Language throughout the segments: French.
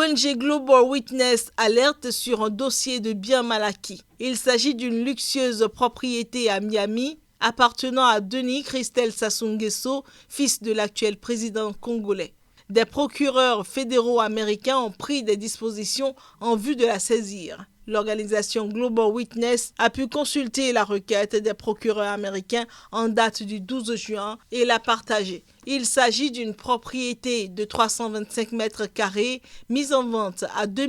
L'ONG Global Witness alerte sur un dossier de biens mal acquis. Il s'agit d'une luxueuse propriété à Miami appartenant à Denis Christel Sassou Nguesso, fils de l'actuel président congolais. Des procureurs fédéraux américains ont pris des dispositions en vue de la saisir. L'organisation Global Witness a pu consulter la requête des procureurs américains en date du 12 juin et l'a partagée. Il s'agit d'une propriété de 325 mètres carrés mise en vente à 2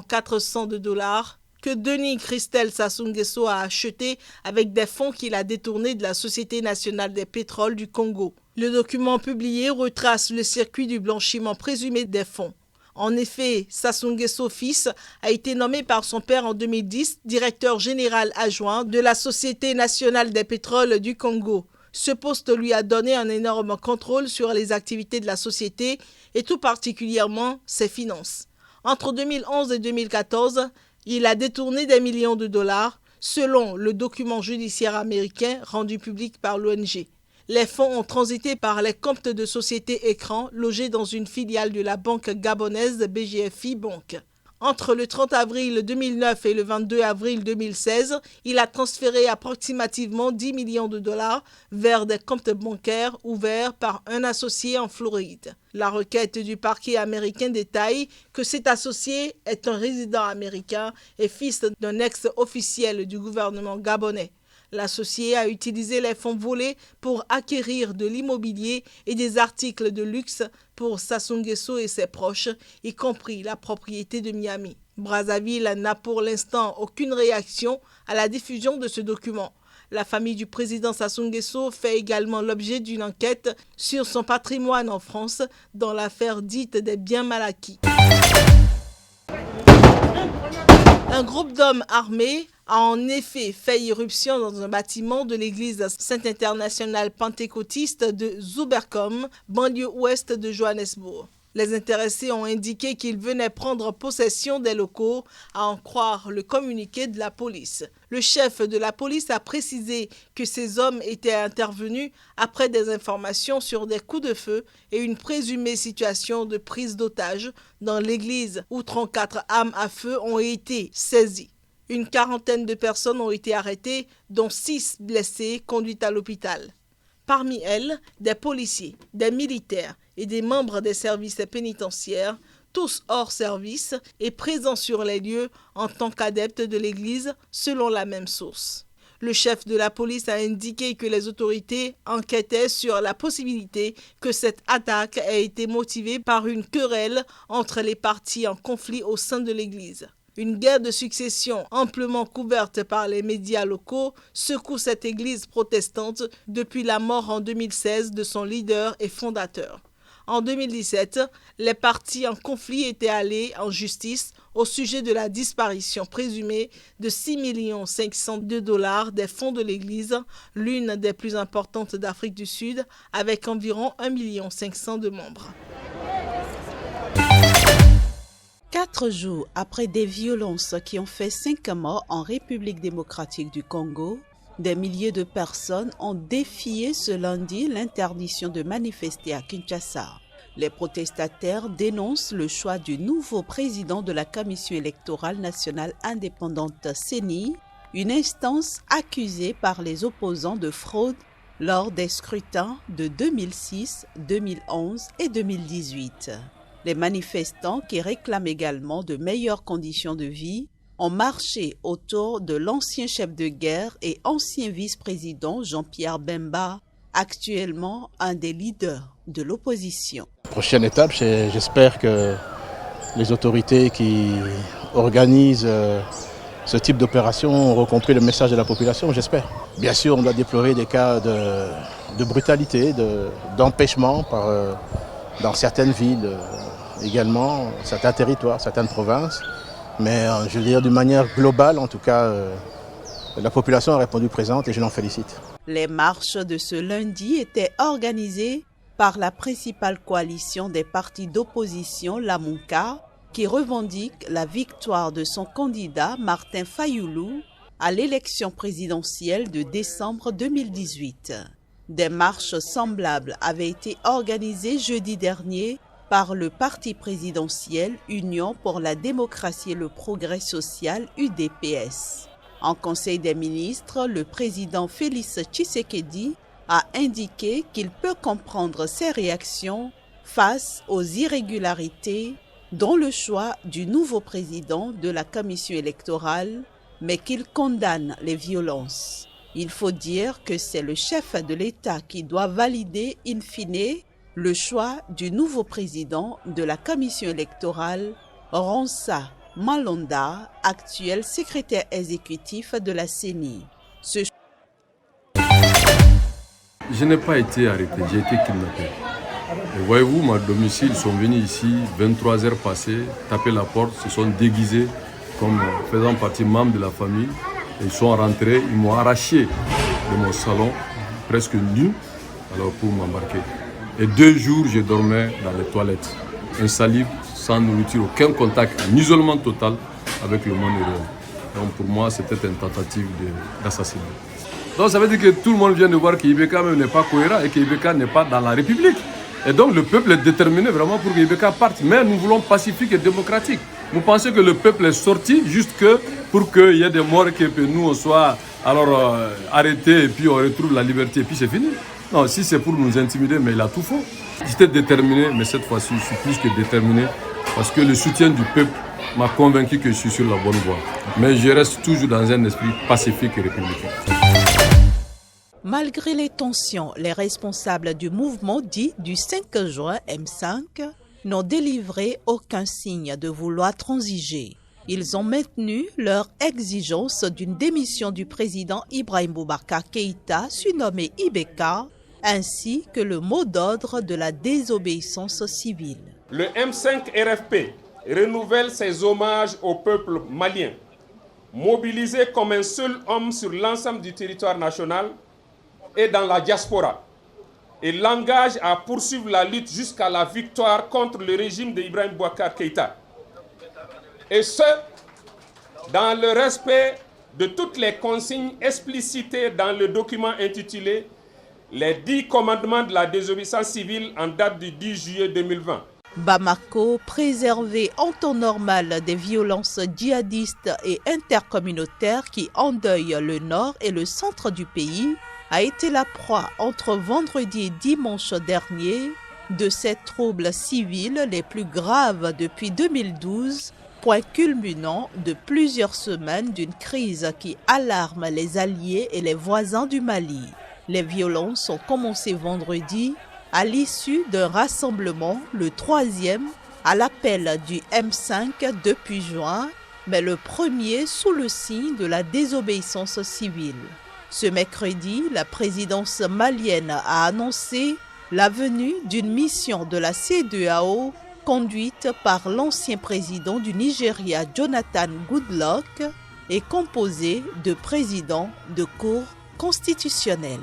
400 000 $ que Denis Christel Sassou Nguesso a acheté avec des fonds qu'il a détournés de la Société nationale des pétroles du Congo. Le document publié retrace le circuit du blanchiment présumé des fonds. En effet, Sassou Nguesso fils a été nommé par son père en 2010 directeur général adjoint de la Société nationale des pétroles du Congo. Ce poste lui a donné un énorme contrôle sur les activités de la société et tout particulièrement ses finances. Entre 2011 et 2014, il a détourné des millions de dollars, selon le document judiciaire américain rendu public par l'ONG. Les fonds ont transité par les comptes de société écran logés dans une filiale de la banque gabonaise BGFI Bank. Entre le 30 avril 2009 et le 22 avril 2016, il a transféré approximativement 10 millions de dollars vers des comptes bancaires ouverts par un associé en Floride. La requête du parquet américain détaille que cet associé est un résident américain et fils d'un ex-officiel du gouvernement gabonais. L'associé a utilisé les fonds volés pour acquérir de l'immobilier et des articles de luxe pour Sassou Nguesso et ses proches, y compris la propriété de Miami. Brazzaville n'a pour l'instant aucune réaction à la diffusion de ce document. La famille du président Sassou Nguesso fait également l'objet d'une enquête sur son patrimoine en France dans l'affaire dite des biens mal acquis. Un groupe d'hommes armés a en effet fait irruption dans un bâtiment de l'église Sainte Internationale Pentecôtiste de Zoubercom, banlieue ouest de Johannesburg. Les intéressés ont indiqué qu'ils venaient prendre possession des locaux, à en croire le communiqué de la police. Le chef de la police a précisé que ces hommes étaient intervenus après des informations sur des coups de feu et une présumée situation de prise d'otage dans l'église où 34 armes à feu ont été saisies. Une quarantaine de personnes ont été arrêtées, dont 6 blessées conduites à l'hôpital. Parmi elles, des policiers, des militaires et des membres des services pénitentiaires, tous hors service et présents sur les lieux en tant qu'adeptes de l'Église, selon la même source. Le chef de la police a indiqué que les autorités enquêtaient sur la possibilité que cette attaque ait été motivée par une querelle entre les parties en conflit au sein de l'Église. Une guerre de succession amplement couverte par les médias locaux secoue cette église protestante depuis la mort en 2016 de son leader et fondateur. En 2017, les parties en conflit étaient allées en justice au sujet de la disparition présumée de 6 500 000 $ des fonds de l'église, l'une des plus importantes d'Afrique du Sud, avec environ 1 500 000 de membres. 4 jours après des violences qui ont fait 5 morts en République démocratique du Congo, des milliers de personnes ont défié ce lundi l'interdiction de manifester à Kinshasa. Les protestataires dénoncent le choix du nouveau président de la Commission électorale nationale indépendante CENI, une instance accusée par les opposants de fraude lors des scrutins de 2006, 2011 et 2018. Les manifestants, qui réclament également de meilleures conditions de vie, ont marché autour de l'ancien chef de guerre et ancien vice-président Jean-Pierre Bemba, actuellement un des leaders de l'opposition. Prochaine étape, j'espère que les autorités qui organisent ce type d'opération auront compris le message de la population, j'espère. Bien sûr, on doit déplorer des cas de brutalité, d'empêchement dans certaines villes. Également, certains territoires, certaines provinces. Mais je veux dire, d'une manière globale, en tout cas, la population a répondu présente et je l'en félicite. Les marches de ce lundi étaient organisées par la principale coalition des partis d'opposition, la Monka, qui revendique la victoire de son candidat Martin Fayulu à l'élection présidentielle de décembre 2018. Des marches semblables avaient été organisées jeudi dernier par le parti présidentiel Union pour la démocratie et le progrès social UDPS. En Conseil des ministres, le président Félix Tshisekedi a indiqué qu'il peut comprendre ses réactions face aux irrégularités dans le choix du nouveau président de la commission électorale, mais qu'il condamne les violences. Il faut dire que c'est le chef de l'État qui doit valider in fine le choix du nouveau président de la commission électorale, Ronsa Malonda, actuel secrétaire exécutif de la CENI. Je n'ai pas été arrêté, j'ai été kidnappé. Et voyez-vous, mon domicile, ils sont venus ici, 23 heures passées, taper la porte, se sont déguisés comme faisant partie membre de la famille. Et ils sont rentrés, ils m'ont arraché de mon salon, presque nu, alors pour m'embarquer. Et 2 jours, je dormais dans les toilettes, insalible, sans nourriture, aucun contact, un isolement total avec le monde réel. Donc pour moi, c'était une tentative d'assassinat. Donc ça veut dire que tout le monde vient de voir qu'Ibeka même n'est pas cohérent et qu'Ibeka n'est pas dans la République. Et donc le peuple est déterminé vraiment pour qu'Ibeka parte. Mais nous voulons pacifique et démocratique. Vous pensez que le peuple est sorti juste que pour qu'il y ait des morts et que nous on soit alors arrêtés et puis on retrouve la liberté et puis c'est fini. Non, si c'est pour nous intimider, mais il a tout faux. J'étais déterminé, mais cette fois-ci, je suis plus que déterminé parce que le soutien du peuple m'a convaincu que je suis sur la bonne voie. Mais je reste toujours dans un esprit pacifique et républicain. Malgré les tensions, les responsables du mouvement dit du 5 juin M5 n'ont délivré aucun signe de vouloir transiger. Ils ont maintenu leur exigence d'une démission du président Ibrahim Boubacar Keïta, surnommé Ibeka, ainsi que le mot d'ordre de la désobéissance civile. Le M5 RFP renouvelle ses hommages au peuple malien, mobilisé comme un seul homme sur l'ensemble du territoire national et dans la diaspora, et l'engage à poursuivre la lutte jusqu'à la victoire contre le régime d'Ibrahim Boubacar Keïta. Et ce, dans le respect de toutes les consignes explicitées dans le document intitulé « Les 10 commandements de la désobéissance civile » en date du 10 juillet 2020. Bamako, préservé en temps normal des violences djihadistes et intercommunautaires qui endeuillent le nord et le centre du pays, a été la proie entre vendredi et dimanche dernier de ces troubles civils les plus graves depuis 2012, point culminant de plusieurs semaines d'une crise qui alarme les alliés et les voisins du Mali. Les violences ont commencé vendredi à l'issue d'un rassemblement, le 3e, à l'appel du M5 depuis juin, mais le premier sous le signe de la désobéissance civile. Ce mercredi, la présidence malienne a annoncé la venue d'une mission de la CEDEAO conduite par l'ancien président du Nigeria, Jonathan Goodluck, et composée de présidents de cour constitutionnelle.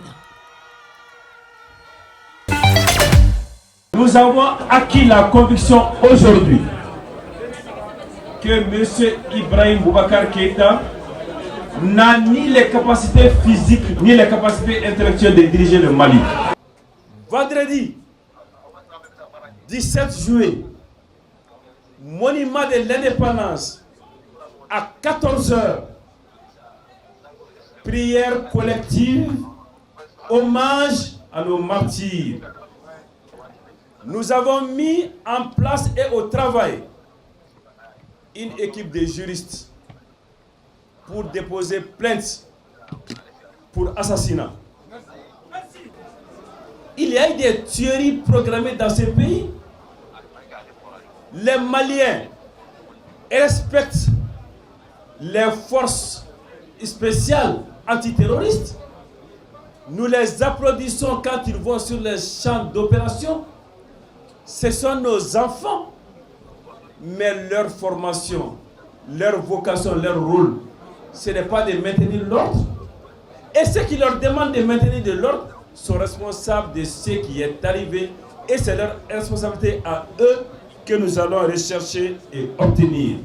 Nous avons acquis la conviction aujourd'hui que M. Ibrahim Boubacar Keïta n'a ni les capacités physiques ni les capacités intellectuelles de diriger le Mali. Vendredi 17 juillet, monument de l'indépendance, à 14h, prière collective, hommage à nos martyrs. Nous avons mis en place et au travail une équipe de juristes pour déposer plainte pour assassinat. Il y a eu des tueries programmées dans ce pays. Les Maliens respectent les forces spéciales antiterroristes. Nous les applaudissons quand ils vont sur les champs d'opération. Ce sont nos enfants, mais leur formation, leur vocation, leur rôle, ce n'est pas de maintenir l'ordre. Et ceux qui leur demandent de maintenir de l'ordre sont responsables de ce qui est arrivé et c'est leur responsabilité à eux que nous allons rechercher et obtenir.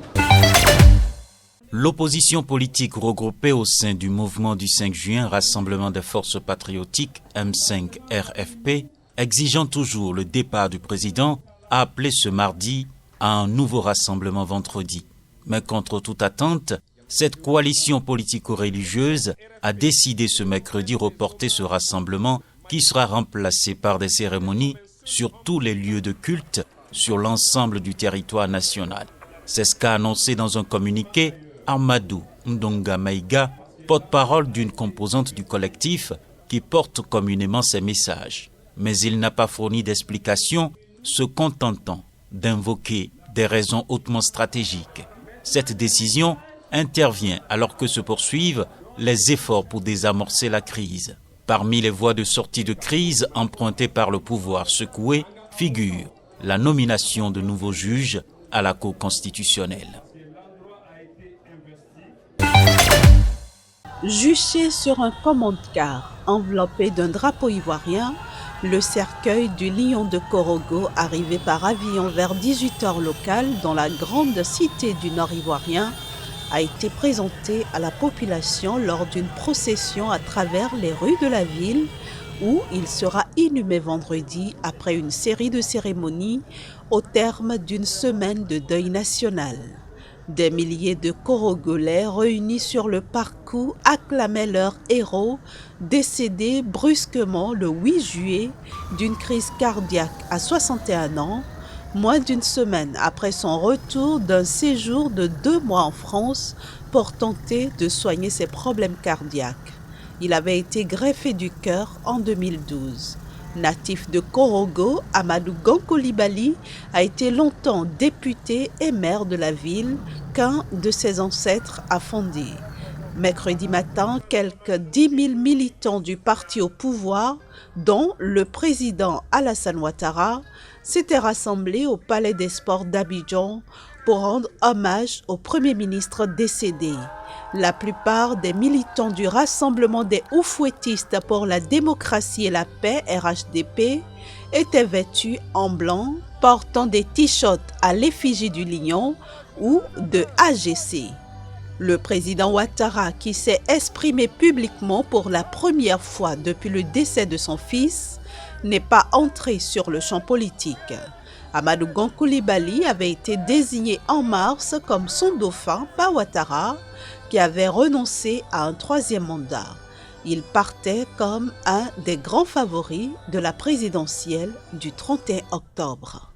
L'opposition politique regroupée au sein du mouvement du 5 juin, Rassemblement des forces patriotiques M5 RFP, exigeant toujours le départ du président, a appelé ce mardi à un nouveau rassemblement vendredi. Mais contre toute attente, cette coalition politico-religieuse a décidé ce mercredi reporter ce rassemblement qui sera remplacé par des cérémonies sur tous les lieux de culte sur l'ensemble du territoire national. C'est ce qu'a annoncé dans un communiqué Amadou Ndonga Maïga, porte-parole d'une composante du collectif qui porte communément ces messages. Mais il n'a pas fourni d'explication, se contentant d'invoquer des raisons hautement stratégiques. Cette décision intervient alors que se poursuivent les efforts pour désamorcer la crise. Parmi les voies de sortie de crise empruntées par le pouvoir secoué figure la nomination de nouveaux juges à la Cour constitutionnelle. Juché sur un commande-car enveloppé d'un drapeau ivoirien, le cercueil du lion de Korogo, arrivé par avion vers 18h locale dans la grande cité du Nord ivoirien, a été présenté à la population lors d'une procession à travers les rues de la ville où il sera inhumé vendredi après une série de cérémonies au terme d'une semaine de deuil national. Des milliers de Korogolais réunis sur le parcours acclamaient leur héros décédé brusquement le 8 juillet d'une crise cardiaque à 61 ans, moins d'une semaine après son retour d'un séjour de 2 mois en France pour tenter de soigner ses problèmes cardiaques. Il avait été greffé du cœur en 2012. Natif de Korogo, Amadou Gankolibali a été longtemps député et maire de la ville qu'un de ses ancêtres a fondé. Mercredi matin, quelques 10 000 militants du parti au pouvoir, dont le président Alassane Ouattara, s'étaient rassemblés au Palais des Sports d'Abidjan pour rendre hommage au Premier ministre décédé. La plupart des militants du Rassemblement des Oufouettistes pour la démocratie et la paix, RHDP, étaient vêtus en blanc, portant des t-shirts à l'effigie du lion ou de AGC. Le président Ouattara, qui s'est exprimé publiquement pour la première fois depuis le décès de son fils, n'est pas entré sur le champ politique. Amadou Gankolibali avait été désigné en mars comme son dauphin par Ouattara, qui avait renoncé à un 3e mandat. Il partait comme un des grands favoris de la présidentielle du 31 octobre.